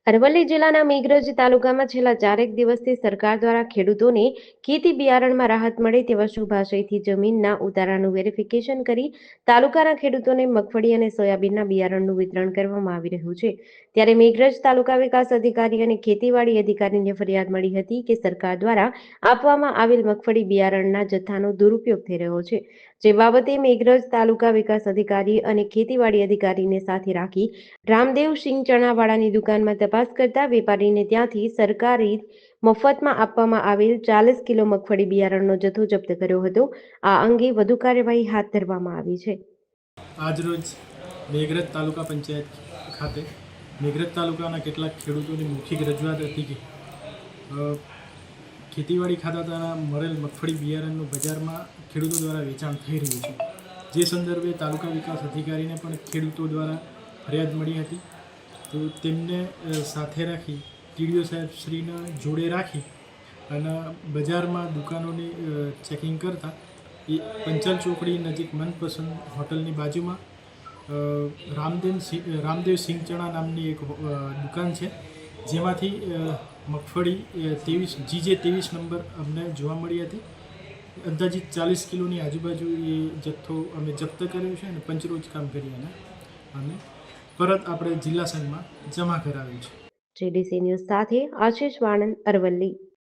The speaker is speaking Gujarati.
અરવલ્લી જિલ્લાના મેઘરજ તાલુકામાં છેલ્લા 4 દિવસથી સરકાર દ્વારા ખેડૂતોને ખેતી બિયારણમાં રાહત મળે તેવા શુભ આશયથી જમીનના ઉતારાનું વેરિફિકેશન કરી તાલુકાના ખેડૂતોને મગફળી અને સોયાબીનના બિયારણનું વિતરણ કરવામાં આવી રહ્યું છે. ત્યારે મેઘરજ તાલુકા વિકાસ અધિકારી અને ખેતીવાડી અધિકારીને ફરિયાદ મળી હતી કે સરકાર દ્વારા આપવામાં આવેલ મગફળી બિયારણના જથ્થાનો દુરુપયોગ થઈ રહ્યો છે. જે બાબતે મેઘરજ તાલુકા વિકાસ અધિકારી અને ખેતીવાડી અધિકારીને સાથે રાખી રામદેવ સિંહ ચણાવાળાની દુકાનમાં તપાસ કરતા વેપારીને ત્યાંથી સરકારી મફતમાં આપવામાં આવેલ 40 કિલો મગફળી બિયારણનો જથ્થો જપ્ત કર્યો હતો. આ અંગે વધુ કાર્યવાહી હાથ ધરવામાં આવી છે. આજરોજ મેઘરજ તાલુકા પંચાયત ખાતે મેઘરજ તાલુકાના કેટલાક ખેડૂતોની મૌખિક રજૂઆત હતી કે ખેતીવાડી ખાતા દ્વારા મળેલ મગફળી બિયારણનું બજારમાં ખેડૂતો દ્વારા વેચાણ થઈ રહ્યું છે. જે સંદર્ભે તાલુકા વિકાસ અધિકારીને પણ ખેડૂતો દ્વારા ફરિયાદ મળી હતી. તો તેમને સાથે રાખી ટીડીઓ સાહેબ શ્રીને જોડે રાખી અને બજારમાં દુકાનોની ચેકિંગ કરતા એ પંચાલ ચોકડી નજીક મનપસંદ હોટલની બાજુમાં રામદેવ સિંહ ચણા નામની એક દુકાન છે, જેમાંથી મગફળી 23 GJ 23 નંબર અમને જોવા મળી હતી. અંદાજિત 40 કિલોની આજુબાજુ એ જથ્થો અમે જપ્ત કર્યો છે અને પંચરોજ કામ કરી અને પરત આપણે જિલ્લા સંઘમાં જમા કરાવ્યું છે. JDC ન્યૂઝ સાથે આશીષ વાણંદ, અરવલ્લી.